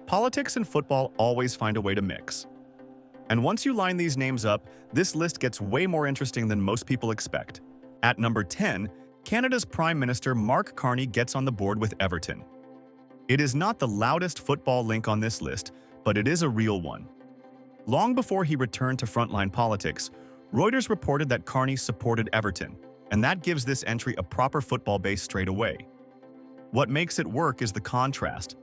Politics and football always find a way to mix. And once you line these names up, this list gets way more interesting than most people expect. At number 10, Canada's Prime Minister Mark Carney gets on the board with Everton. It is not the loudest football link on this list, but it is a real one. Long before he returned to frontline politics, Reuters reported that Carney supported Everton, and that gives this entry a proper football base straight away. What makes it work is the contrast.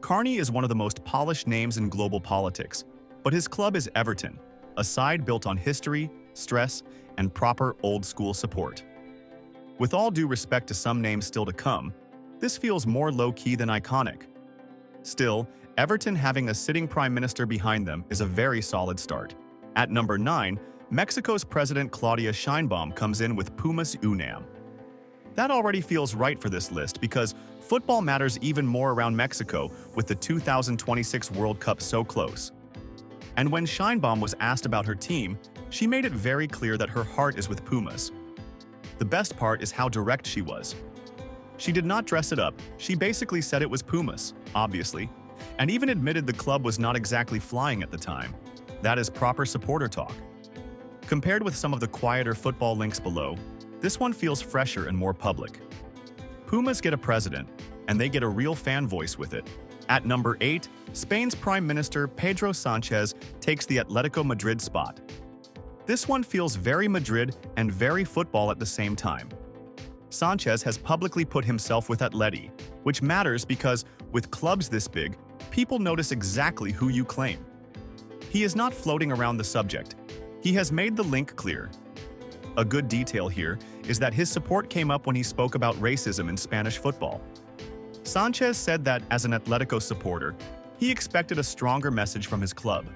Carney is one of the most polished names in global politics, but his club is Everton, a side built on history, stress, and proper old-school support. With all due respect to some names still to come, this feels more low-key than iconic. Still, Everton having a sitting prime minister behind them is a very solid start. At number 9, Mexico's President Claudia Sheinbaum comes in with Pumas UNAM. That already feels right for this list because football matters even more around Mexico with the 2026 World Cup so close. And when Sheinbaum was asked about her team, she made it very clear that her heart is with Pumas. The best part is how direct she was. She did not dress it up, she basically said it was Pumas, obviously, and even admitted the club was not exactly flying at the time. That is proper supporter talk. Compared with some of the quieter football links below, this one feels fresher and more public. Pumas get a president, and they get a real fan voice with it. At number 8, Spain's Prime Minister Pedro Sánchez takes the Atlético Madrid spot. This one feels very Madrid and very football at the same time. Sánchez has publicly put himself with Atleti, which matters because, with clubs this big, people notice exactly who you claim. He is not floating around the subject. He has made the link clear. A good detail here is that his support came up when he spoke about racism in Spanish football. Sánchez said that, as an Atletico supporter, he expected a stronger message from his club.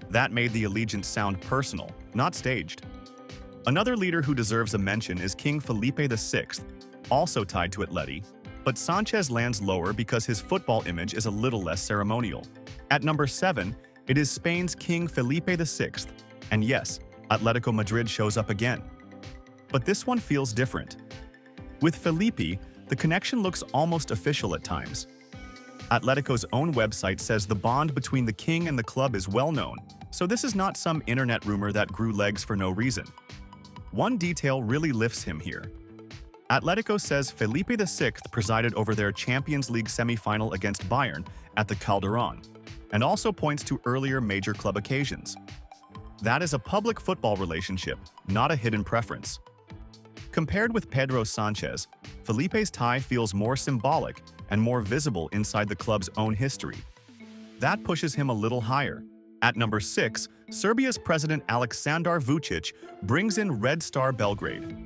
That made the allegiance sound personal, not staged. Another leader who deserves a mention is King Felipe VI, also tied to Atleti, but Sánchez lands lower because his football image is a little less ceremonial. At number 7, it is Spain's King Felipe VI, and yes, Atletico Madrid shows up again. But this one feels different. With Felipe, the connection looks almost official at times. Atletico's own website says the bond between the king and the club is well known, so this is not some internet rumor that grew legs for no reason. One detail really lifts him here. Atletico says Felipe VI presided over their Champions League semi-final against Bayern at the Calderón, and also points to earlier major club occasions. That is a public football relationship, not a hidden preference. Compared with Pedro Sánchez, Felipe's tie feels more symbolic and more visible inside the club's own history. That pushes him a little higher. At number 6, Serbia's President Aleksandar Vučić brings in Red Star Belgrade.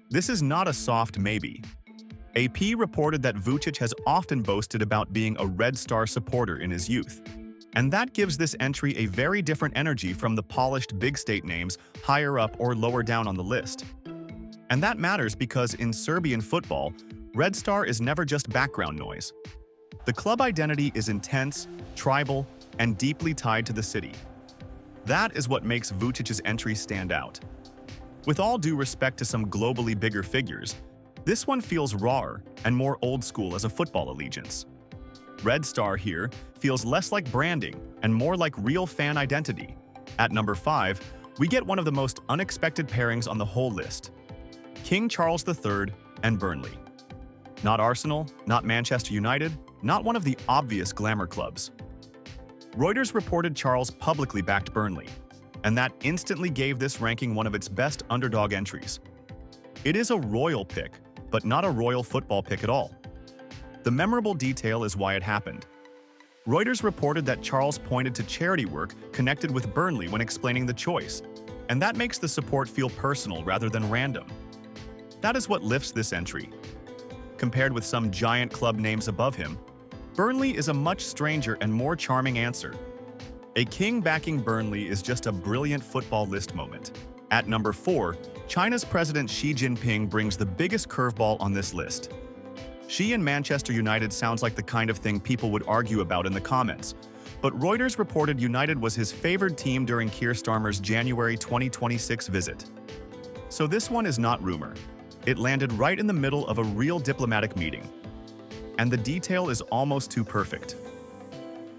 This is not a soft maybe. AP reported that Vučić has often boasted about being a Red Star supporter in his youth. And that gives this entry a very different energy from the polished big state names higher up or lower down on the list. And that matters because in Serbian football, Red Star is never just background noise. The club identity is intense, tribal, and deeply tied to the city. That is what makes Vučić's entry stand out. With all due respect to some globally bigger figures, this one feels rawer and more old school as a football allegiance. Red Star here feels less like branding and more like real fan identity. At number 5, we get one of the most unexpected pairings on the whole list. King Charles III and Burnley. Not Arsenal, not Manchester United, not one of the obvious glamour clubs. Reuters reported Charles publicly backed Burnley, and that instantly gave this ranking one of its best underdog entries. It is a royal pick, but not a royal football pick at all. The memorable detail is why it happened. Reuters reported that Charles pointed to charity work connected with Burnley when explaining the choice, and that makes the support feel personal rather than random. That is what lifts this entry. Compared with some giant club names above him, Burnley is a much stranger and more charming answer. A king backing Burnley is just a brilliant football list moment. At number 4, China's President Xi Jinping brings the biggest curveball on this list. Xi and Manchester United sounds like the kind of thing people would argue about in the comments, but Reuters reported United was his favored team during Keir Starmer's January 2026 visit. So this one is not rumor. It landed right in the middle of a real diplomatic meeting. And the detail is almost too perfect.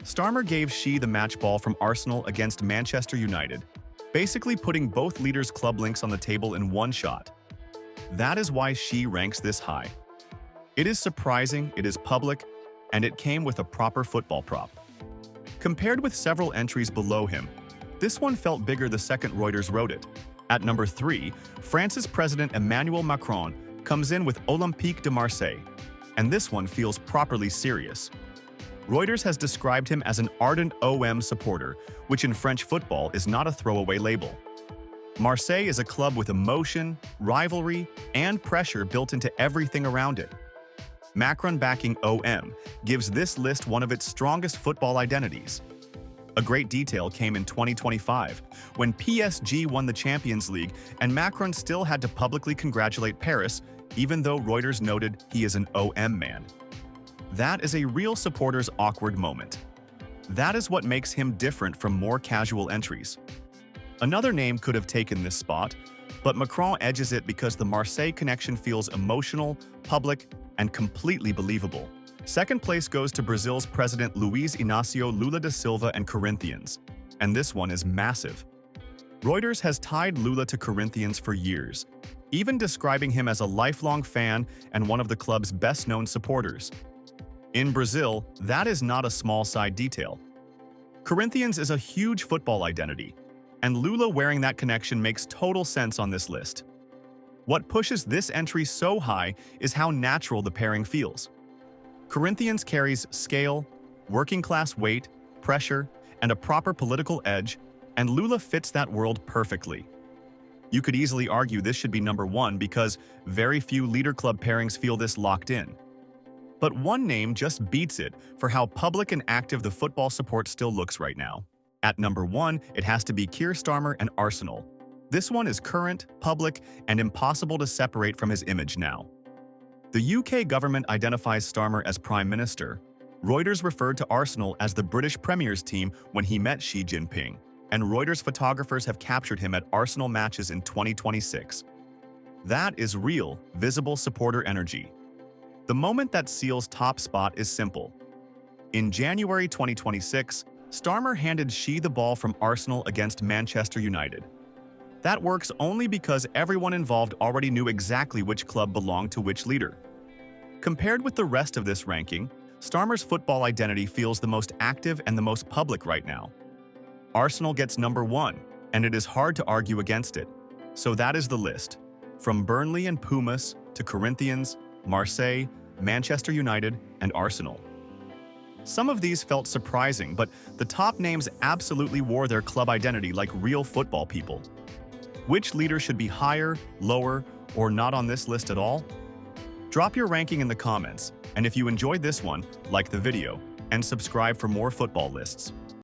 Starmer gave Shi the match ball from Arsenal against Manchester United, basically putting both leaders' club links on the table in one shot. That is why Shi ranks this high. It is surprising, it is public, and it came with a proper football prop. Compared with several entries below him, this one felt bigger the second Reuters wrote it. At number 3, France's President Emmanuel Macron comes in with Olympique de Marseille, and this one feels properly serious. Reuters has described him as an ardent OM supporter, which in French football is not a throwaway label. Marseille is a club with emotion, rivalry, and pressure built into everything around it. Macron backing OM gives this list one of its strongest football identities. A great detail came in 2025, when PSG won the Champions League and Macron still had to publicly congratulate Paris, even though Reuters noted he is an OM man. That is a real supporter's awkward moment. That is what makes him different from more casual entries. Another name could have taken this spot, but Macron edges it because the Marseille connection feels emotional, public, and completely believable. Second place goes to Brazil's President Luiz Inácio Lula da Silva and Corinthians, and this one is massive. Reuters has tied Lula to Corinthians for years, even describing him as a lifelong fan and one of the club's best-known supporters. In Brazil, that is not a small side detail. Corinthians is a huge football identity, and Lula wearing that connection makes total sense on this list. What pushes this entry so high is how natural the pairing feels. Corinthians carries scale, working-class weight, pressure, and a proper political edge, and Lula fits that world perfectly. You could easily argue this should be number 1 because very few leader club pairings feel this locked in. But one name just beats it for how public and active the football support still looks right now. At number 1, it has to be Keir Starmer and Arsenal. This one is current, public, and impossible to separate from his image now. The UK government identifies Starmer as Prime Minister. Reuters referred to Arsenal as the British Premier's team when he met Xi Jinping, and Reuters photographers have captured him at Arsenal matches in 2026. That is real, visible supporter energy. The moment that seals top spot is simple. In January 2026, Starmer handed Xi the ball from Arsenal against Manchester United. That works only because everyone involved already knew exactly which club belonged to which leader. Compared with the rest of this ranking, Starmer's football identity feels the most active and the most public right now. Arsenal gets number 1, and it is hard to argue against it. So that is the list. From Burnley and Pumas to Corinthians, Marseille, Manchester United, and Arsenal. Some of these felt surprising, but the top names absolutely wore their club identity like real football people. Which leader should be higher, lower, or not on this list at all? Drop your ranking in the comments, and if you enjoyed this one, like the video, and subscribe for more football lists.